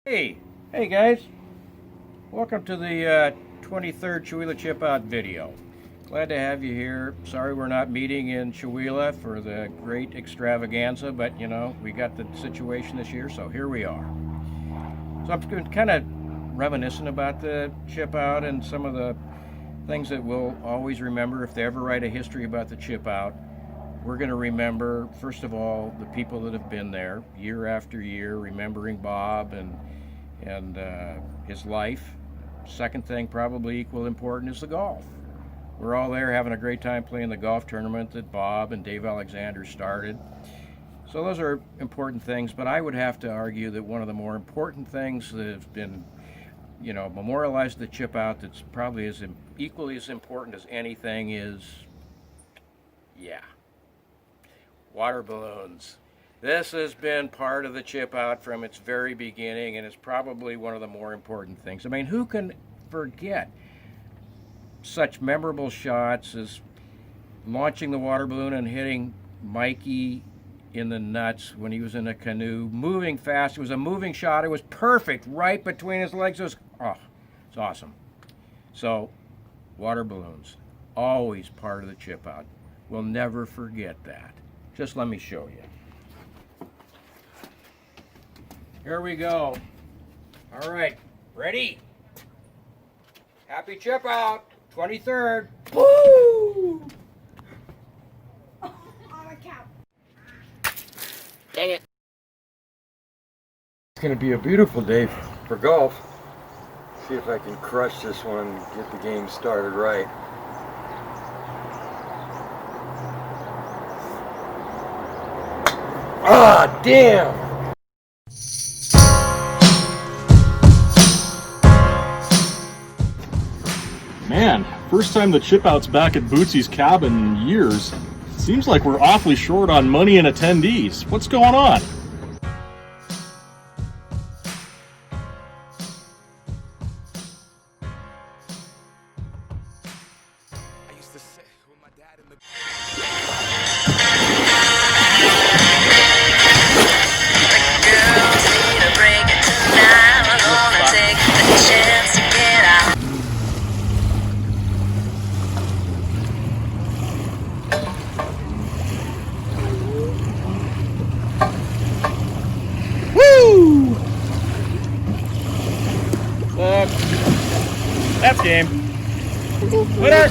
Hey guys, welcome to the 23rd Chihuahua Chipout video. Glad to have you here. Sorry we're not meeting in Chihuahua for the great extravaganza, but you know, we got the situation this year, so here we are. So I'm kind of reminiscent about the Chipout and some of the things that we'll always remember if they ever write a history about the Chipout. We're going to remember, first of all, the people that have been there year after year, remembering Bob and his life. Second thing, probably equal important, is the golf. We're all there having a great time playing the golf tournament that Bob and Dave Alexander started. So those are important things, but I would have to argue that one of the more important things that have been, memorialized at the Chipout that's probably equally as important as anything is, water balloons. This has been part of the Chipout from its very beginning, and it's probably one of the more important things. I mean, who can forget such memorable shots as launching the water balloon and hitting Mikey in the nuts when he was in a canoe, moving fast. It was a moving shot. It was perfect, right between his legs. It's awesome. So, water balloons, always part of the Chipout. We'll never forget that. Just let me show you. Here we go. All right, ready? Happy Chipout, 23rd. Woo! On the couch. Dang it. It's going to be a beautiful day for golf. See if I can crush this one and get the game started right. Ah, damn! Man, first time the Chipout's back at Bootsy's cabin in years. Seems like we're awfully short on money and attendees. What's going on? Woo! That's game. Winner!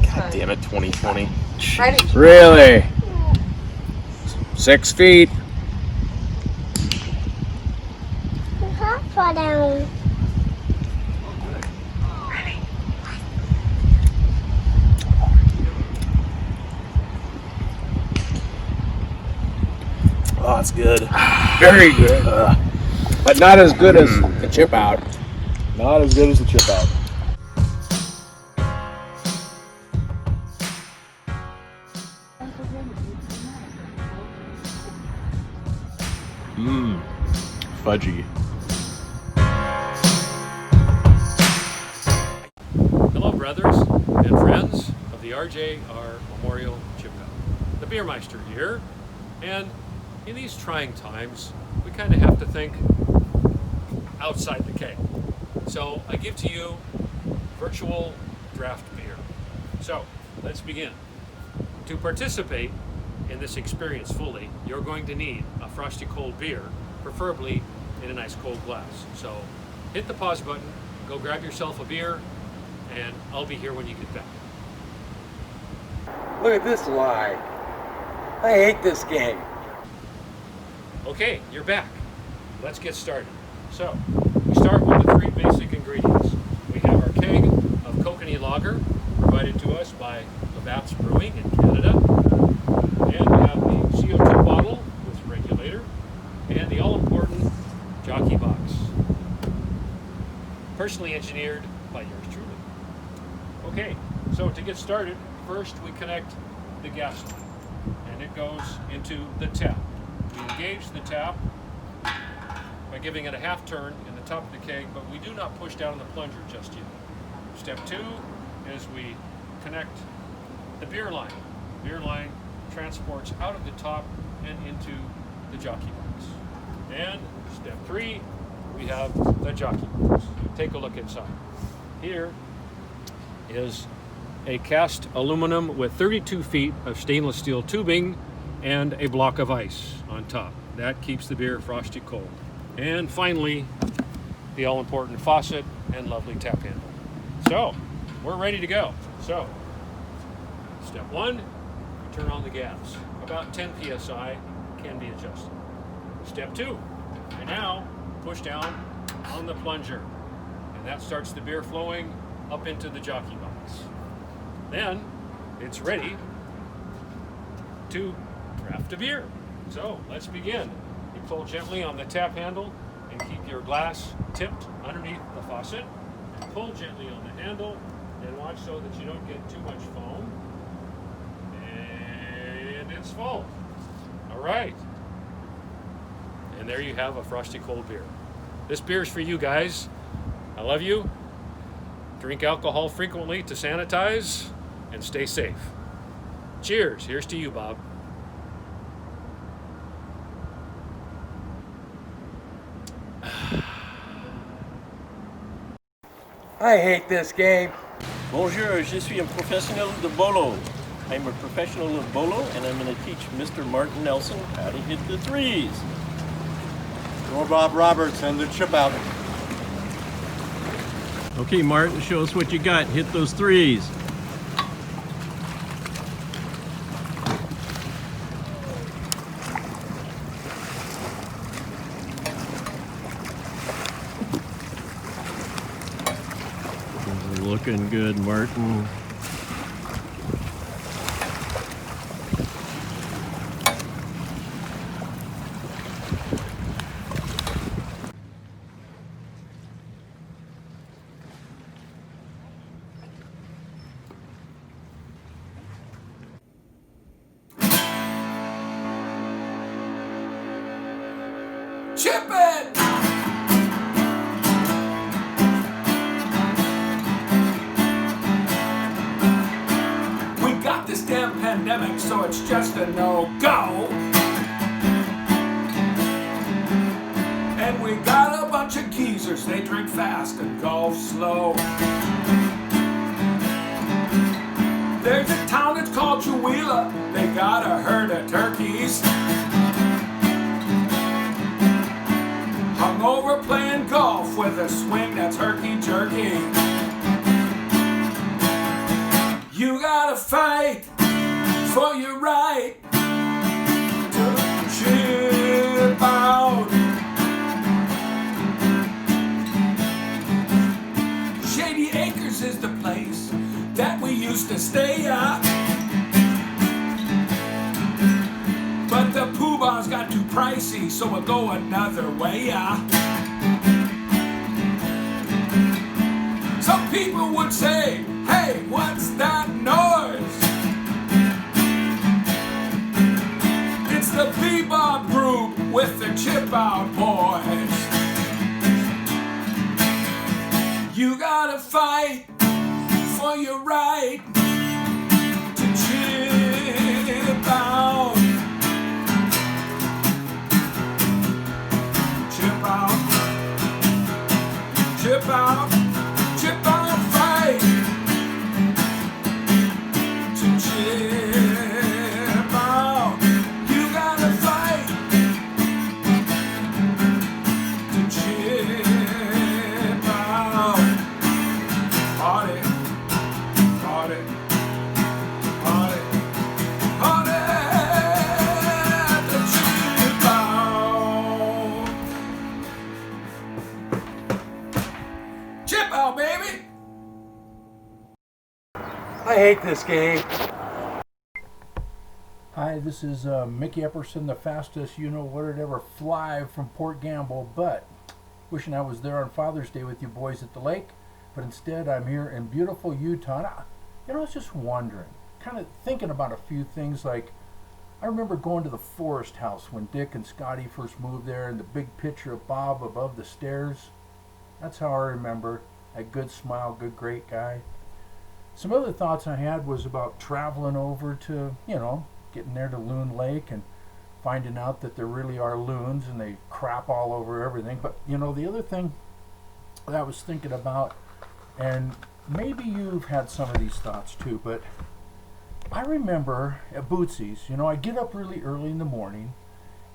God damn it, 2020. Really? 6 feet. Fall down. Oh, it's good. Very good. But not as good as the Chipout. Not as good as the Chipout. Mmm, fudgy. Hello, brothers and friends of the RJR Memorial Chipout. The Beermeister here, and in these trying times, we kind of have to think outside the keg. So I give to you virtual draft beer. So let's begin. To participate in this experience fully, you're going to need a frosty cold beer, preferably in a nice cold glass. So hit the pause button, go grab yourself a beer, and I'll be here when you get back. Look at this lie. I hate this game. Okay, you're back. Let's get started. So, we start with the 3 basic ingredients. We have our keg of Kokanee Lager, provided to us by Labatt's Brewing in Canada. And we have the CO2 bottle with regulator, and the all-important jockey box. Personally engineered by yours truly. Okay, so to get started, first we connect the gas line, and it goes into the tap. We engage the tap by giving it a half turn in the top of the keg, but we do not push down the plunger just yet. Step 2 is we connect the beer line. Beer line transports out of the top and into the jockey box. And step 3, we have the jockey box. Take a look inside. Here is a cast aluminum with 32 feet of stainless steel tubing and a block of ice on top. That keeps the beer frosty cold. And finally, the all-important faucet and lovely tap handle. So, we're ready to go. So, step 1, we turn on the gas. About 10 psi can be adjusted. Step 2, I now push down on the plunger, and that starts the beer flowing up into the jockey box. Then it's ready to draft a beer. So let's begin. You pull gently on the tap handle and keep your glass tipped underneath the faucet. And pull gently on the handle and watch so that you don't get too much foam. And it's full. All right. And there you have a frosty cold beer. This beer's for you guys. I love you. Drink alcohol frequently to sanitize and stay safe. Cheers. Here's to you, Bob. I hate this game. Bonjour, je suis un professionnel de bolo. I'm a professional of bolo, and I'm going to teach Mr. Martin Nelson how to hit the threes. Or Bob Roberts and the Chipout. Okay, Martin, show us what you got. Hit those threes. Looking good, Martin. Chip it! We got this damn pandemic, so it's just a no-go. And we got a bunch of geezers, they drink fast and golf slow. There's a town that's called Chihuahua, they got a herd of turkeys. Hungover playing golf with a swing that's herky-jerky. You gotta fight for your right to chip out. Shady Acres is the place that we used to stay at. But the poobahs got too pricey, so we'll go another way, Some people would say, hey, what's that noise? It's the bebop group with the Chipout boys. You gotta fight for your right to chip out. Chip out, chip out, chip out, fight to chip out. You gotta fight to chip out. Party, party, party, party to chip out. Chip out, baby! I hate this game. Hi, this is Mickey Epperson, the fastest you-know-what to ever fly from Port Gamble, but wishing I was there on Father's Day with you boys at the lake, but instead I'm here in beautiful Utah. And I was just wondering, kind of thinking about a few things, like I remember going to the Forest House when Dick and Scotty first moved there, and the big picture of Bob above the stairs. That's how I remember. Had good smile, great guy. Some other thoughts I had was about traveling over to, getting there to Loon Lake and finding out that there really are loons and they crap all over everything. But, the other thing that I was thinking about, and maybe you've had some of these thoughts too, but I remember at Bootsy's, I'd get up really early in the morning,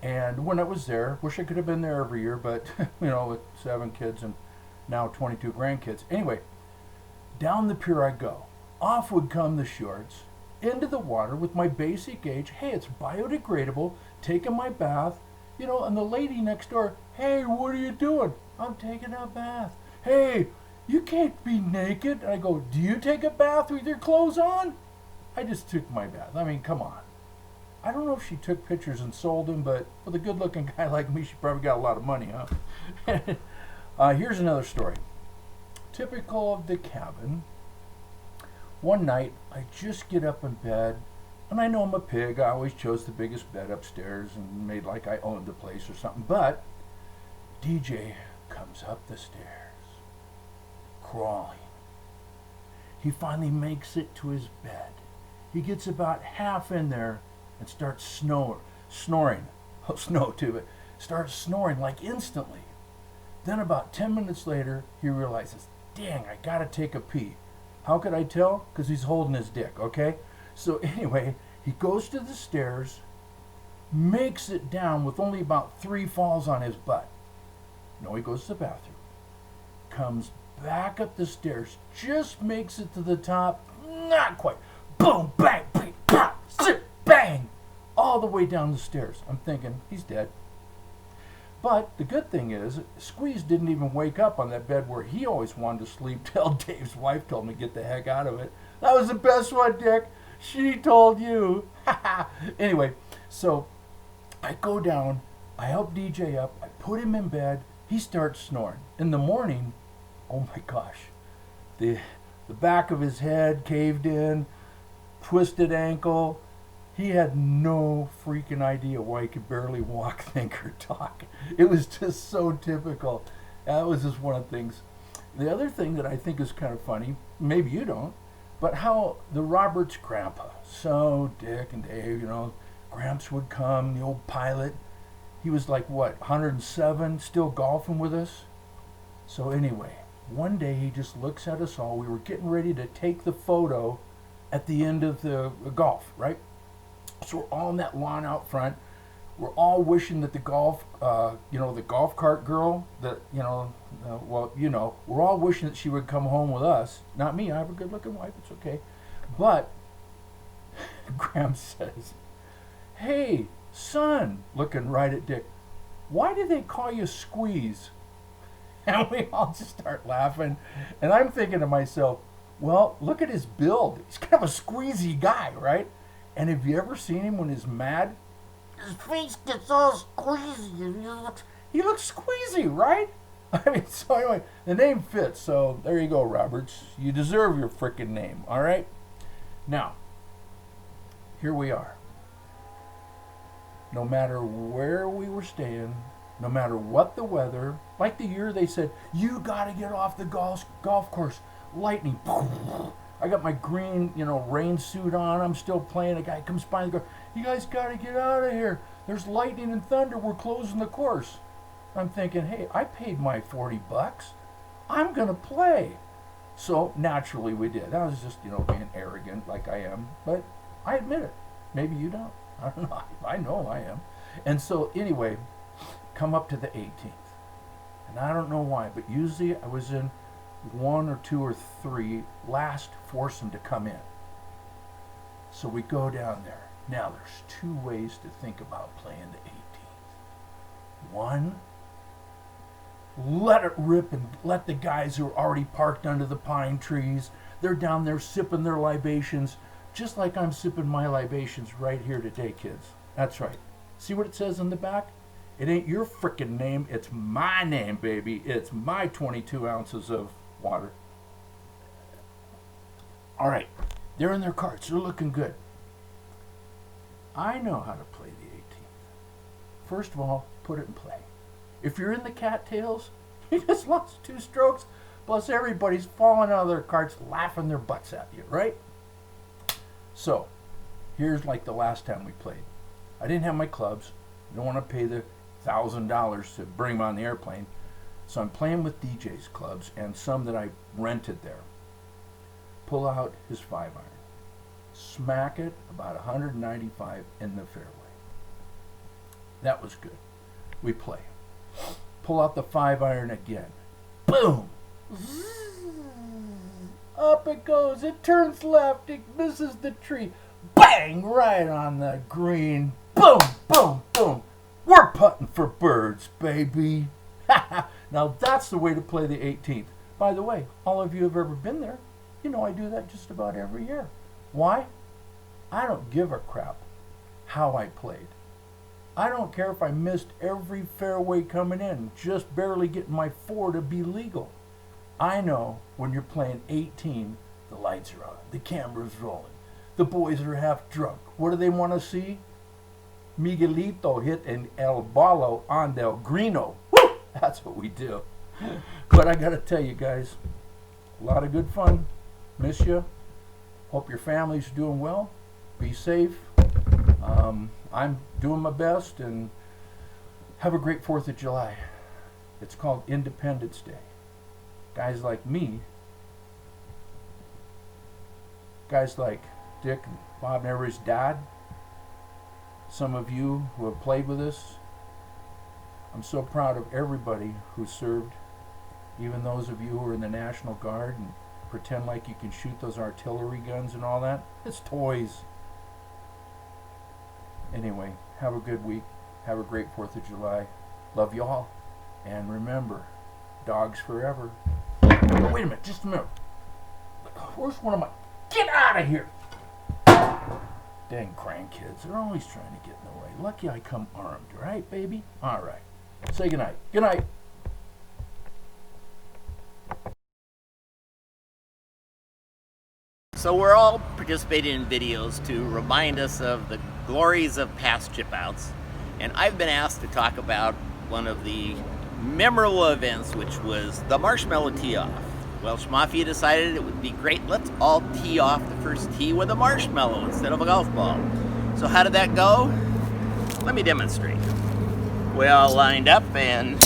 and when I was there, wish I could have been there every year, but, with 7 kids and now 22 grandkids. Anyway, down the pier I go. Off would come the shorts, into the water with my basic age. Hey, it's biodegradable, taking my bath, and the lady next door, hey, what are you doing? I'm taking a bath. Hey, you can't be naked. And I go, do you take a bath with your clothes on? I just took my bath. I mean, come on. I don't know if she took pictures and sold them, but with a good-looking guy like me, she probably got a lot of money, huh? Here's another story. Typical of the cabin. One night, I just get up in bed, and I know I'm a pig. I always chose the biggest bed upstairs and made like I owned the place or something. But DJ comes up the stairs, crawling. He finally makes it to his bed. He gets about half in there and starts snoring. Oh, snow too, but starts snoring like instantly. Then about 10 minutes later, he realizes, dang, I gotta take a pee. How could I tell? Because he's holding his dick, okay? So anyway, he goes to the stairs, makes it down with only about 3 falls on his butt. No, he goes to the bathroom, comes back up the stairs, just makes it to the top, not quite. Boom, bang, bang, pop, zip, bang, all the way down the stairs. I'm thinking, he's dead. But the good thing is, Squeeze didn't even wake up on that bed where he always wanted to sleep till Dave's wife told me to get the heck out of it. That was the best one, Dick. She told you. Anyway, so I go down, I help DJ up, I put him in bed, he starts snoring. In the morning, oh my gosh, the back of his head caved in, twisted ankle. He had no freaking idea why he could barely walk, think, or talk. It was just so typical. That was just one of the things. The other thing that I think is kind of funny, maybe you don't, but how the Roberts' grandpa, so Dick and Dave, Gramps would come, the old pilot. He was like, what, 107, still golfing with us? So anyway, one day he just looks at us all. We were getting ready to take the photo at the end of the golf, right? So we're all in that lawn out front. We're all wishing that the golf cart girl, we're all wishing that she would come home with us. Not me, I have a good looking wife, it's okay. But Graham says, hey, son, looking right at Dick, why do they call you Squeeze? And we all just start laughing. And I'm thinking to myself, well, look at his build. He's kind of a squeezy guy, right? And have you ever seen him when he's mad? His face gets all squeezy. He looks squeezy, right? I mean, so anyway, the name fits. So there you go, Roberts. You deserve your frickin' name, all right? Now, here we are. No matter where we were staying, no matter what the weather, like the year they said, you got to get off the golf course. Lightning. I got my green, rain suit on. I'm still playing. A guy comes by and goes, you guys got to get out of here. There's lightning and thunder. We're closing the course. I'm thinking, hey, I paid my $40. I'm going to play. So naturally we did. I was just, being arrogant like I am. But I admit it. Maybe you don't. I don't know. I know I am. And so anyway, come up to the 18th. And I don't know why, but usually I was in 1 or 2 or 3 last foursome to come in. So we go down there. Now there's 2 ways to think about playing the 18th. One, let it rip and let the guys who are already parked under the pine trees, they're down there sipping their libations, just like I'm sipping my libations right here today, kids. That's right. See what it says on the back? It ain't your frickin' name, it's my name, baby. It's my 22 ounces of water. All right, they're in their carts. They're looking good. I know how to play the 18th. First of all, put it in play. If you're in the cattails, you just lost 2 strokes, Plus everybody's falling out of their carts laughing their butts at you, right? So, here's like the last time we played. I didn't have my clubs. I don't want to pay the $1,000 to bring them on the airplane. So I'm playing with DJ's clubs and some that I rented there. Pull out his 5-iron. Smack it about 195 in the fairway. That was good. We play. Pull out the 5-iron again. Boom! Up it goes. It turns left. It misses the tree. Bang! Right on the green. Boom! Boom! Boom! We're putting for birds, baby. Now that's the way to play the 18th. By the way, all of you have ever been there. You know I do that just about every year. Why? I don't give a crap how I played. I don't care if I missed every fairway coming in, just barely getting my 4 to be legal. I know when you're playing 18, the lights are on, the camera's rolling, the boys are half drunk. What do they want to see? Miguelito hit an el balo on del grino. Woo! That's what we do. But I gotta tell you guys, a lot of good fun. Miss you. Hope your family's doing well. Be safe. I'm doing my best, and have a great 4th of July. It's called Independence Day. Guys like me, guys like Dick and Bob Never's dad, some of you who have played with us, I'm so proud of everybody who served, even those of you who are in the National Guard and pretend like you can shoot those artillery guns and all that. It's toys. Anyway, have a good week. Have a great 4th of July. Love you all. And remember, dogs forever. Oh, wait a minute, just a minute. Where's one of my... Get out of here! Dang grandkids, they're always trying to get in the way. Lucky I come armed, right, baby? All right. Say goodnight. Good night. So we're all participating in videos to remind us of the glories of past chip outs. And I've been asked to talk about one of the memorable events, which was the marshmallow tee-off. Welsh Mafia decided it would be great, let's all tee off the first tee with a marshmallow instead of a golf ball. So how did that go? Let me demonstrate. We all lined up and,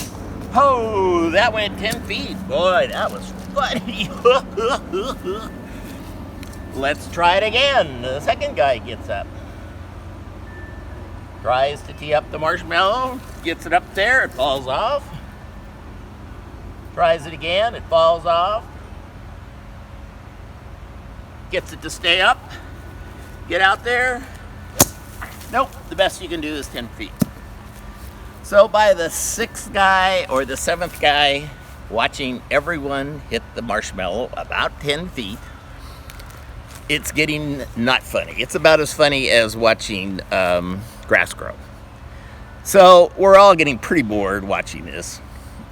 oh, that went 10 feet. Boy, that was funny. Let's try it again. The second guy gets up. Tries to tee up the marshmallow, gets it up there, it falls off. Tries it again, it falls off. Gets it to stay up. Get out there. Nope, the best you can do is 10 feet. So by the 6th guy or the 7th guy watching everyone hit the marshmallow about 10 feet, it's getting not funny. It's about as funny as watching grass grow. So we're all getting pretty bored watching this.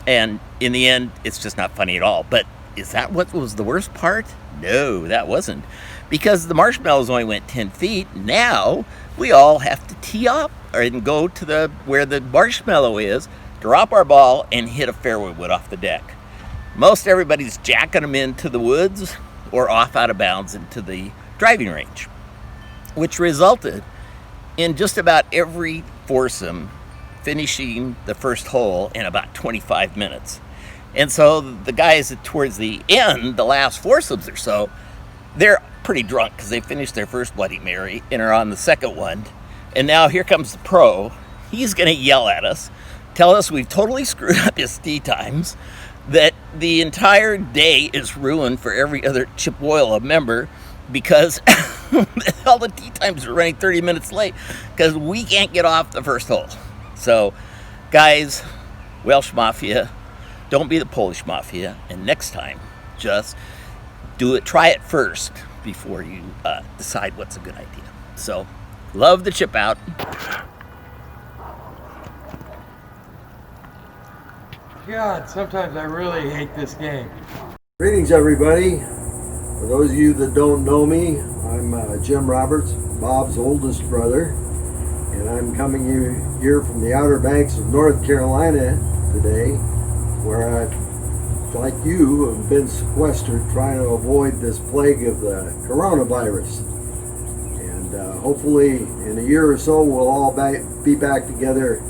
And in the end, it's just not funny at all. But is that what was the worst part? No, that wasn't. Because the marshmallows only went 10 feet, now we all have to tee up and go to where the marshmallow is, drop our ball, and hit a fairway wood off the deck. Most everybody's jacking them into the woods or off out of bounds into the driving range, which resulted in just about every foursome finishing the first hole in about 25 minutes. And so the guys towards the end, the last foursomes or so, they're pretty drunk because they finished their first Bloody Mary and are on the second one. And now here comes the pro. He's going to yell at us, tell us we've totally screwed up his tee times, that the entire day is ruined for every other Chippewa member because all the tee times are running 30 minutes late because we can't get off the first hole. So, guys, Welsh Mafia, don't be the Polish Mafia, and next time, just do it, try it first before you decide what's a good idea. So, love the chip out. God, sometimes I really hate this game. Greetings, everybody. For those of you that don't know me, I'm Jim Roberts, Bob's oldest brother, and I'm coming here from the Outer Banks of North Carolina today, where I like you, have been sequestered trying to avoid this plague of the coronavirus. And hopefully in a year or so we'll all be back together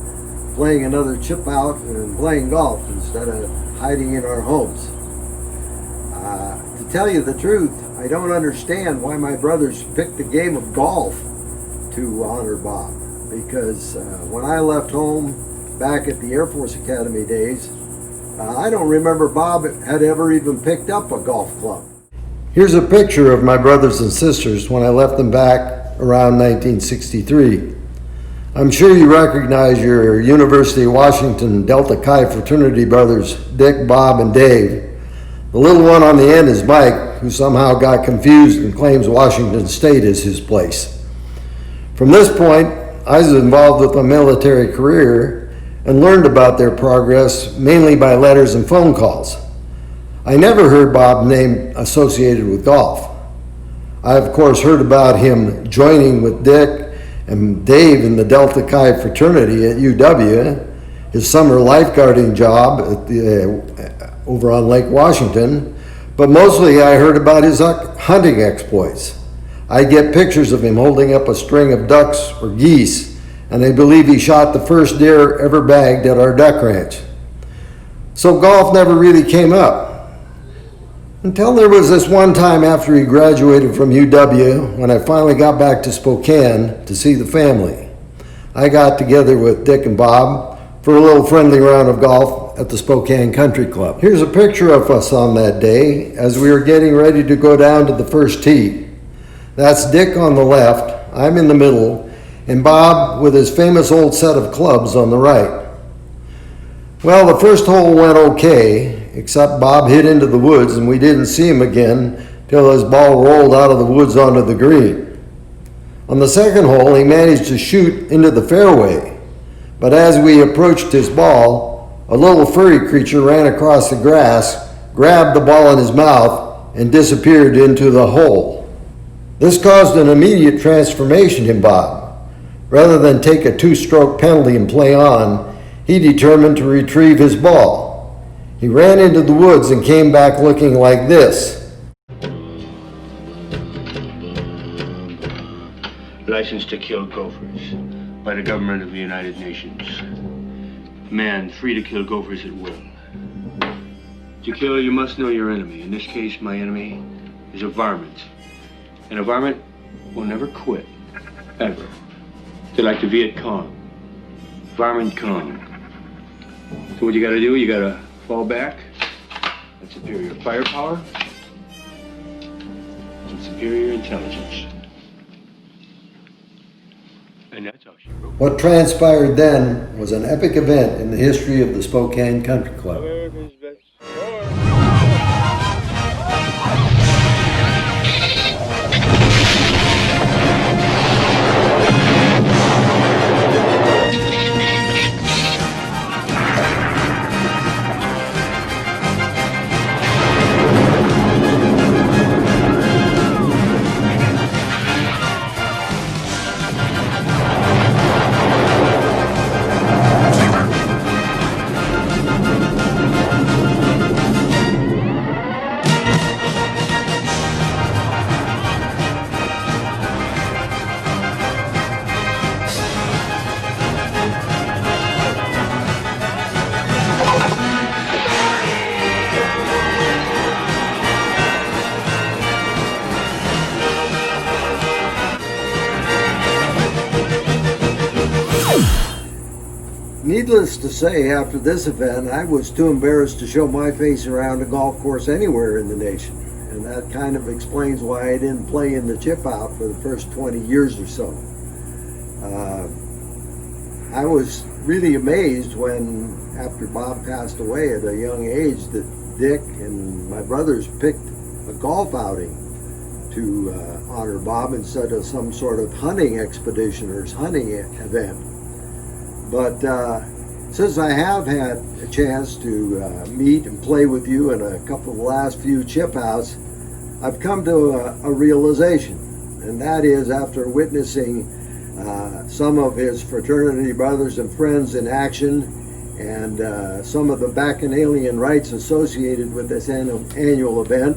playing another chip out and playing golf instead of hiding in our homes. To tell you the truth, I don't understand why my brothers picked the game of golf to honor Bob, because when I left home back at the Air Force Academy days, I don't remember Bob had ever even picked up a golf club. Here's a picture of my brothers and sisters when I left them back around 1963. I'm sure you recognize your University of Washington Delta Chi fraternity brothers, Dick, Bob, and Dave. The little one on the end is Mike, who somehow got confused and claims Washington State is his place. From this point, I was involved with a military career and learned about their progress mainly by letters and phone calls. I never heard Bob's name associated with golf. I, of course, heard about him joining with Dick and Dave in the Delta Chi fraternity at UW, his summer lifeguarding job at over on Lake Washington, but mostly I heard about his hunting exploits. I get pictures of him holding up a string of ducks or geese, and I believe he shot the first deer ever bagged at our duck ranch. So golf never really came up. Until there was this one time after he graduated from UW, when I finally got back to Spokane to see the family. I got together with Dick and Bob for a little friendly round of golf at the Spokane Country Club. Here's a picture of us on that day as we were getting ready to go down to the first tee. That's Dick on the left, I'm in the middle, and Bob with his famous old set of clubs on the right. Well, the first hole went okay, except Bob hit into the woods and we didn't see him again till his ball rolled out of the woods onto the green. On the second hole, he managed to shoot into the fairway, but as we approached his ball, a little furry creature ran across the grass, grabbed the ball in his mouth, and disappeared into the hole. This caused an immediate transformation in Bob. Rather than take a two-stroke penalty and play on, he determined to retrieve his ball. He ran into the woods and came back looking like this. License to kill gophers by the government of the United Nations. Man free to kill gophers at will. To kill, you must know your enemy. In this case, my enemy is a varmint. And a varmint will never quit, ever. They're like the Viet Cong. Varmint Cong. So what you gotta do, you gotta fall back. That's superior firepower and superior intelligence. And that's all she wrote. What transpired then was an epic event in the history of the Spokane Country Club. Needless to say, after this event, I was too embarrassed to show my face around a golf course anywhere in the nation. And that kind of explains why I didn't play in the chip out for the first 20 years or so. I was really amazed when, after Bob passed away at a young age, that Dick and my brothers picked a golf outing to honor Bob instead of some sort of hunting expedition or hunting event. But since I have had a chance to meet and play with you in a couple of the last few chip outs, I've come to a realization, and that is after witnessing some of his fraternity brothers and friends in action and some of the bacchanalian rites associated with this annual event,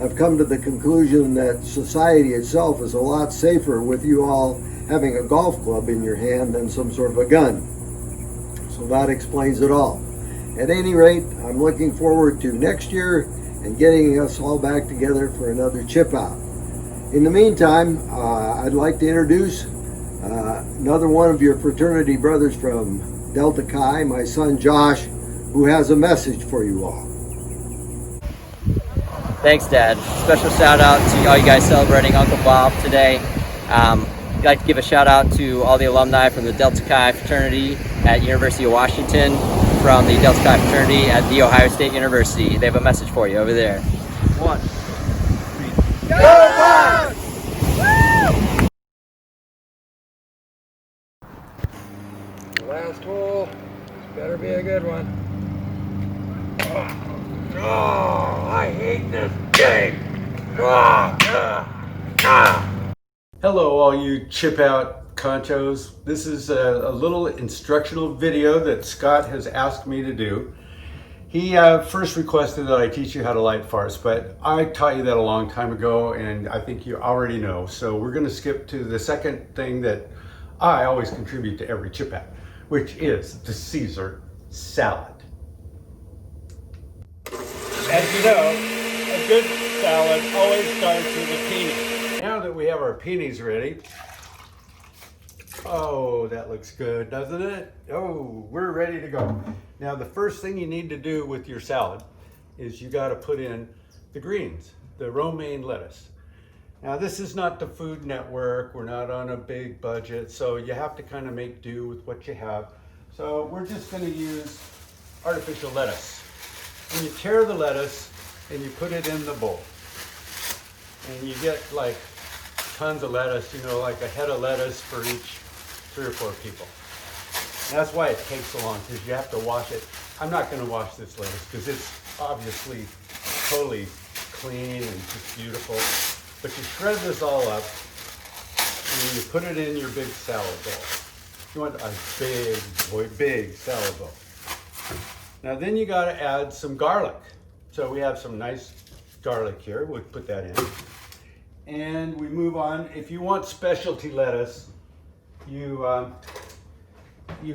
I've come to the conclusion that society itself is a lot safer with you all having a golf club in your hand than some sort of a gun. So that explains it all. At any rate, I'm looking forward to next year and getting us all back together for another chip out. In the meantime, I'd like to introduce another one of your fraternity brothers from Delta Chi, my son Josh, who has a message for you all. Thanks, Dad. Special shout out to all you guys celebrating Uncle Bob today. I'd like to give a shout out to all the alumni from the Delta Chi fraternity at University of Washington, from the Delta Chi fraternity at The Ohio State University. They have a message for you over there. 1, 2, 3. Go Bob! Last hole. This better be a good one. Oh, I hate this game. Hello, all you chip out conchos. This is a little instructional video that Scott has asked me to do. He first requested that I teach you how to light farts, but I taught you that a long time ago, and I think you already know. So we're going to skip to the second thing that I always contribute to every chip out, which is the Caesar salad. As you know, a good salad always starts with a peony. Now that we have our peonies ready, oh, that looks good, doesn't it? Oh, we're ready to go. Now, the first thing you need to do with your salad is you got to put in the greens, the romaine lettuce. Now, this is not the Food Network. We're not on a big budget, so you have to kind of make do with what you have. So we're just going to use artificial lettuce. And you tear the lettuce and you put it in the bowl. And you get like tons of lettuce, you know, like a head of lettuce for each 3 or 4 people. And that's why it takes so long, because you have to wash it. I'm not going to wash this lettuce because it's obviously totally clean and just beautiful. But you shred this all up and you put it in your big salad bowl. You want a big salad bowl. Now then you got to add some garlic. So we have some nice garlic here. We'll put that in. And we move on. If you want specialty lettuce, you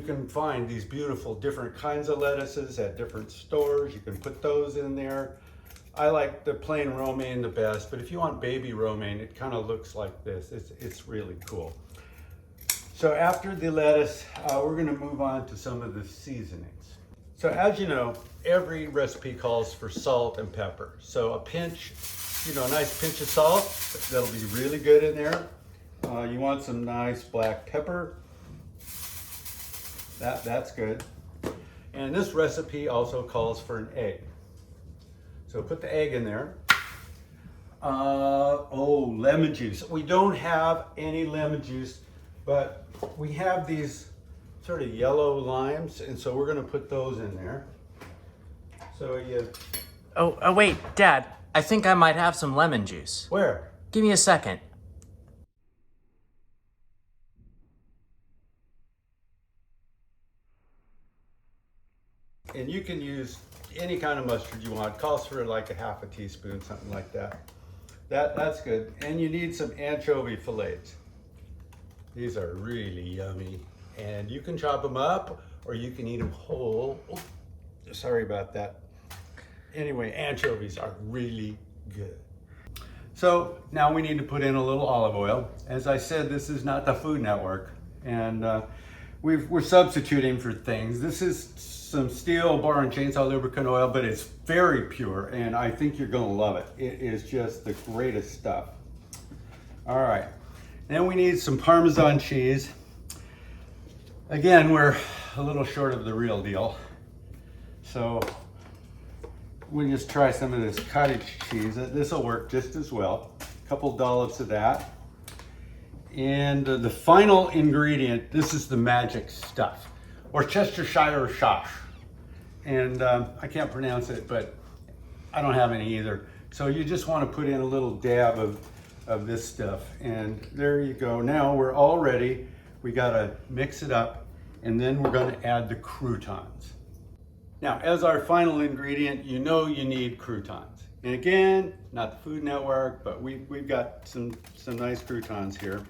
can find these beautiful different kinds of lettuces at different stores. You can put those in there. I like the plain romaine the best, but if you want baby romaine, it kind of looks like this. It's really cool. So after the lettuce, we're going to move on to some of the seasonings. So as you know, every recipe calls for salt and pepper. So a pinch, you know, a nice pinch of salt, that'll be really good in there. You want some nice black pepper. That's good. And this recipe also calls for an egg. So put the egg in there. Lemon juice. We don't have any lemon juice, but we have these sort of yellow limes, and so we're going to put those in there. So you... Oh, wait, Dad. I think I might have some lemon juice. Where? Give me a second. And you can use any kind of mustard you want. It calls for like a half a teaspoon, something like that. That's good. And you need some anchovy fillets. These are really yummy. And you can chop them up or you can eat them whole. Oh, sorry about that. Anyway, anchovies are really good. So now we need to put in a little olive oil. As I said, this is not the Food Network. And we're substituting for things. This is some steel bar and chainsaw lubricant oil, but it's very pure, and I think you're gonna love it. It is just the greatest stuff. All right, then we need some Parmesan cheese. Again, we're a little short of the real deal. So we just try some of this cottage cheese. This will work just as well. A couple dollops of that. And the final ingredient, this is the magic stuff, or Chestershire sauce. And I can't pronounce it, but I don't have any either. So you just want to put in a little dab of this stuff. And there you go. Now we're all ready. We got to mix it up and then we're going to add the croutons. Now, as our final ingredient, you know you need croutons. And again, not the Food Network, but we've got some nice croutons here.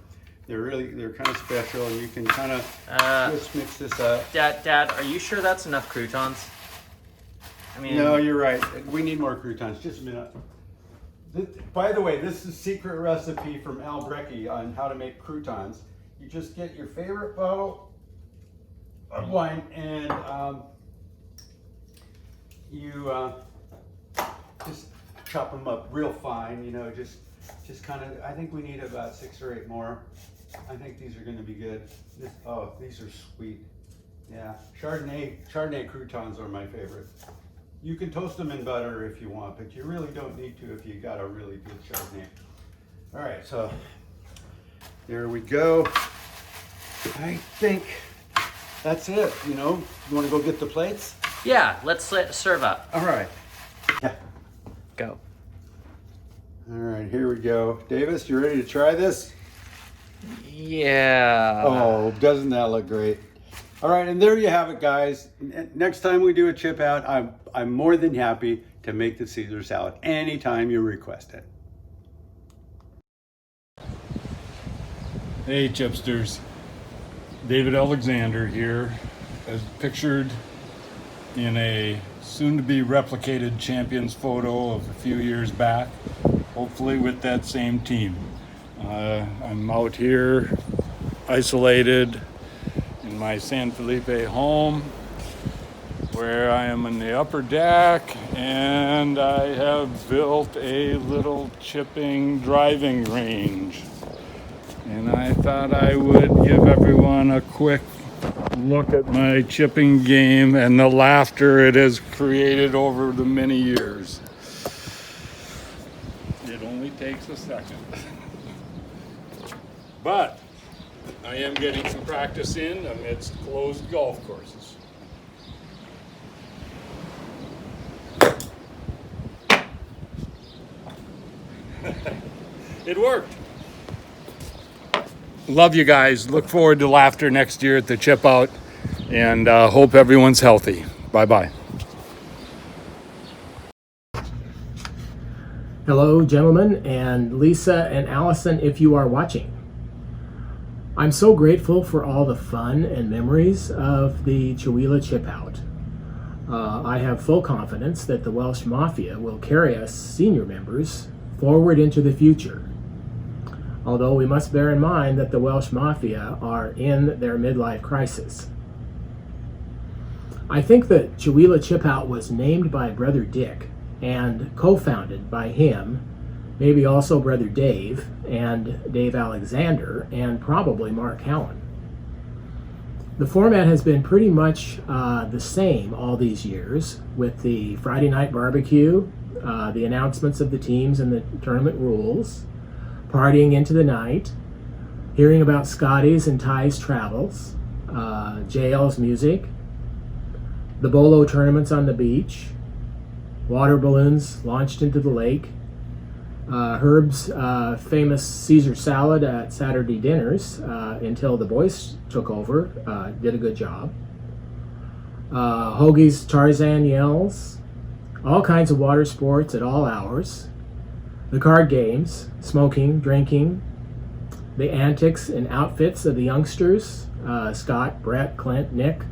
They're kind of special, and you can kind of just mix this up. Dad, are you sure that's enough croutons? I mean, No, you're right. We need more croutons. Just a minute. By the way, this is a secret recipe from Al Brecky on how to make croutons. You just get your favorite bottle of wine, and you just chop them up real fine. You know, just kind of. I think we need about 6 or 8 more. I think these are going to be good. These are sweet. Yeah, Chardonnay croutons are my favorite. You can toast them in butter if you want, but you really don't need to if you got a really good Chardonnay. All right, so there we go. I think that's it. You know, you want to go get the plates? Yeah, let's serve up. All right. Yeah. Go. All right, here we go. Davis, you ready to try this? Yeah. Oh, doesn't that look great? All right, and there you have it, guys. Next time we do a chip out, I'm more than happy to make the Caesar salad anytime you request it. Hey chipsters, David Alexander here, as pictured in a soon-to-be replicated champions photo of a few years back, hopefully with that same team. I'm out here isolated in my San Felipe home, where I am in the upper deck, and I have built a little chipping driving range. And I thought I would give everyone a quick look at my chipping game and the laughter it has created over the many years. It only takes a second. But I am getting some practice in amidst closed golf courses. It worked. Love you guys. Look forward to laughter next year at the Chip Out, and hope everyone's healthy. Bye-bye. Hello, gentlemen, and Lisa and Allison, if you are watching. I'm so grateful for all the fun and memories of the Chihuahua Chip Out. I have full confidence that the Welsh Mafia will carry us senior members forward into the future. Although we must bear in mind that the Welsh Mafia are in their midlife crisis. I think that Chihuahua Chip Out was named by Brother Dick and co-founded by him, maybe also Brother Dave and Dave Alexander, and probably Mark Hallen. The format has been pretty much the same all these years, with the Friday night barbecue, the announcements of the teams and the tournament rules, partying into the night, hearing about Scotty's and Ty's travels, JL's music, the bolo tournaments on the beach, water balloons launched into the lake, Herb's famous Caesar salad at Saturday dinners until the boys took over, did a good job, Hoagie's Tarzan yells, all kinds of water sports at all hours, the card games, smoking, drinking, the antics and outfits of the youngsters, Scott, Brett, Clint, Nick,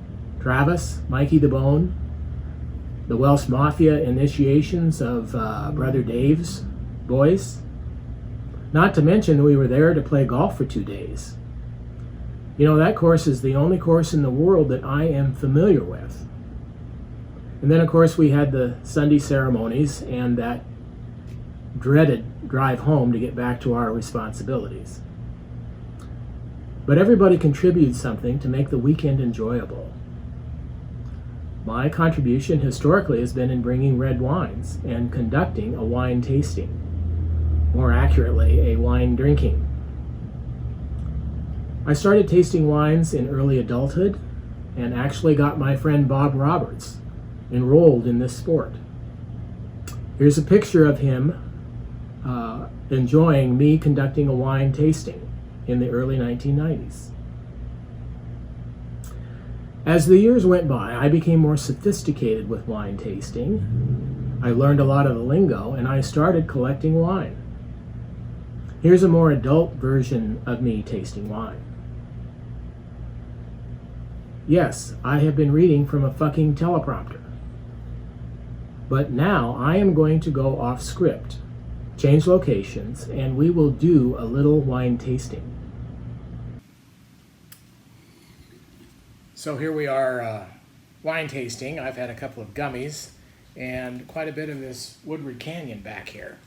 Travis, Mikey the Bone, the Welsh Mafia initiations of Brother Dave's boys. Not to mention we were there to play golf for 2 days. You know, that course is the only course in the world that I am familiar with. And then of course we had the Sunday ceremonies and that dreaded drive home to get back to our responsibilities. But everybody contributes something to make the weekend enjoyable. My contribution historically has been in bringing red wines and conducting a wine tasting. More accurately, a wine drinking. I started tasting wines in early adulthood and actually got my friend Bob Roberts enrolled in this sport. Here's a picture of him enjoying me conducting a wine tasting in the early 1990s. As the years went by, I became more sophisticated with wine tasting. I learned a lot of the lingo, and I started collecting wine. Here's a more adult version of me tasting wine. Yes, I have been reading from a fucking teleprompter. But now I am going to go off script, change locations, and we will do a little wine tasting. So here we are wine tasting. I've had a couple of gummies and quite a bit of this Woodward Canyon back here.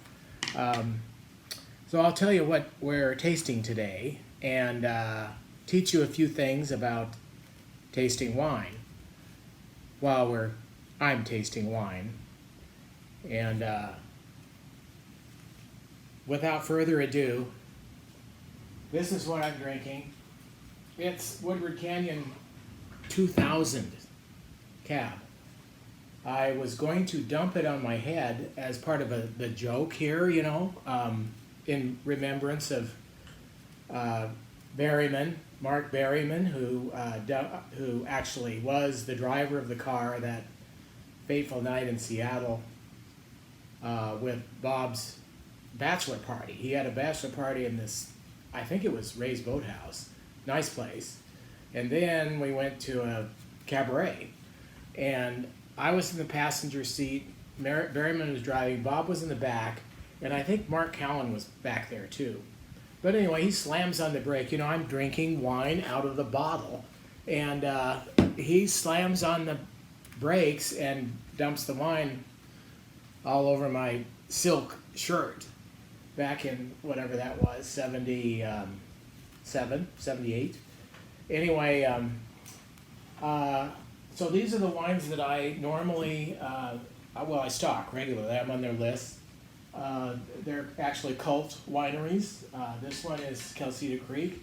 So I'll tell you what we're tasting today and teach you a few things about tasting wine while I'm tasting wine. And without further ado, this is what I'm drinking. It's Woodward Canyon 2000 cab. I was going to dump it on my head as part of the joke here, you know, in remembrance of Berryman, Mark Berryman, who actually was the driver of the car that fateful night in Seattle with Bob's bachelor party. He had a bachelor party in this, I think it was Ray's Boathouse, nice place. And then we went to a cabaret, and I was in the passenger seat, Berryman was driving, Bob was in the back, and I think Mark Cowan was back there too. But anyway, he slams on the brake. You know, I'm drinking wine out of the bottle, and he slams on the brakes and dumps the wine all over my silk shirt back in whatever that was, 77, 78. Anyway, so these are the wines that I normally, I stock regularly. I'm on their list. They're actually cult wineries. This one is Calcita Creek,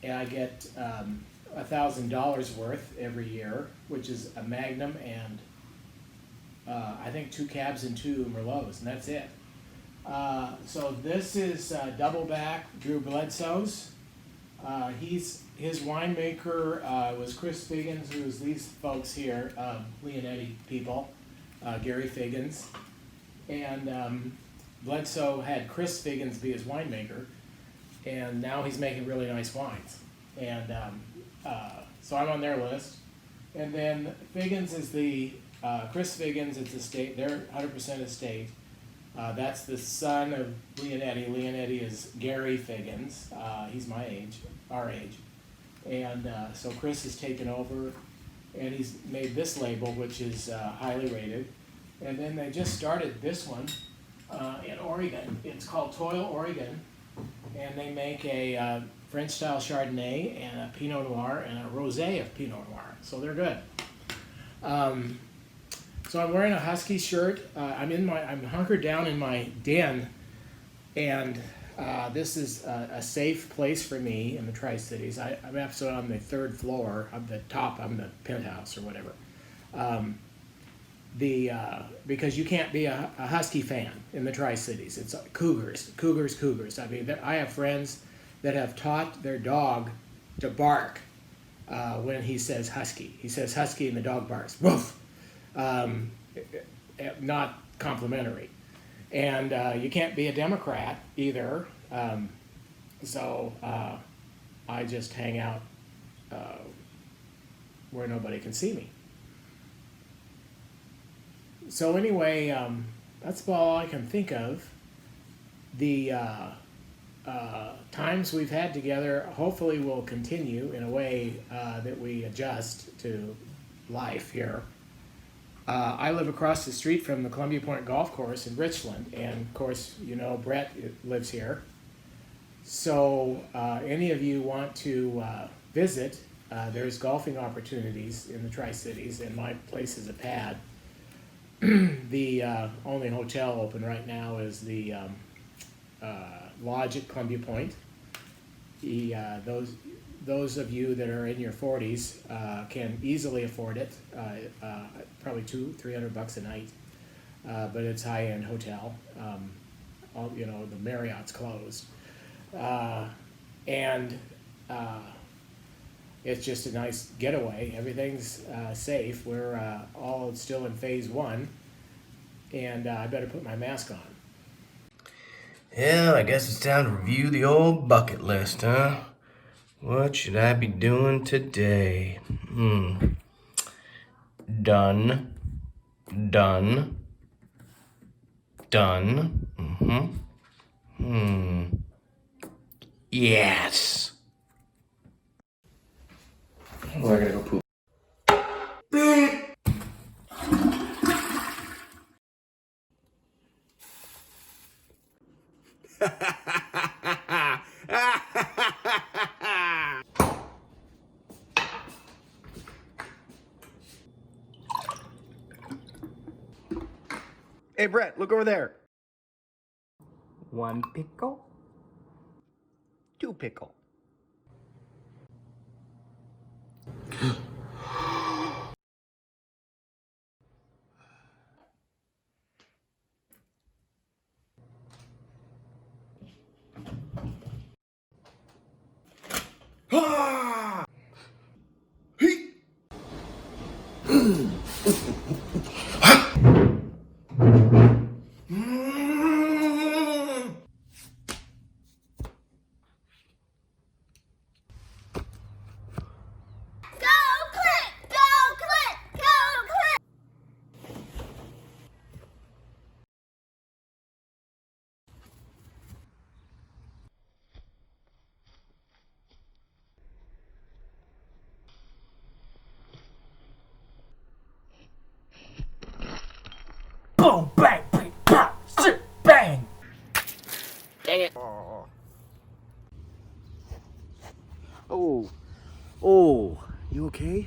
and I get $1,000 worth every year, which is a Magnum and I think 2 Cabs and 2 Merlots, and that's it. So this is double back Drew Bledsoe's. His winemaker was Chris Figgins, who's these folks here, Leonetti people, Gary Figgins. And Bledsoe had Chris Figgins be his winemaker, and now he's making really nice wines. And so I'm on their list. And then Figgins is Chris Figgins, it's estate, they're 100% estate. That's the son of Leonetti. Leonetti is Gary Figgins. He's my age, our age. And so Chris has taken over, and he's made this label, which is highly rated. And then they just started this one in Oregon. It's called Toil Oregon, and they make a French-style Chardonnay and a Pinot Noir and a Rosé of Pinot Noir. So they're good. So I'm wearing a Husky shirt. I'm hunkered down in my den, and this is a safe place for me in the Tri-Cities. I'm actually on the 3rd floor of the top. I'm the penthouse or whatever. Because you can't be a Husky fan in the Tri-Cities. It's Cougars. I mean, I have friends that have taught their dog to bark when he says Husky. He says Husky and the dog barks. Woof! Not complimentary. And you can't be a Democrat either. So I just hang out where nobody can see me. So anyway, that's about all I can think of. The times we've had together hopefully will continue in a way that we adjust to life here. I live across the street from the Columbia Point Golf Course in Richland, and of course, you know, Brett lives here. So any of you want to visit, there's golfing opportunities in the Tri-Cities, and my place is a pad. The only hotel open right now is the Lodge at Columbia Point. Those of you that are in your 40s can easily afford it, probably $200-300 a night, but it's high-end hotel. You know, the Marriott's closed, and it's just a nice getaway. Everything's safe. We're all still in phase 1, and I better put my mask on. Well, I guess it's time to review the old bucket list, huh? What should I be doing today? Done. Done. Done. Yes. Oh, I gotta go poop. Beep. Hey, Brett, look over there. 1 pickle, 2 pickle. Boom, bang, bang, pop, zip, bang. Dang it. Oh, you okay?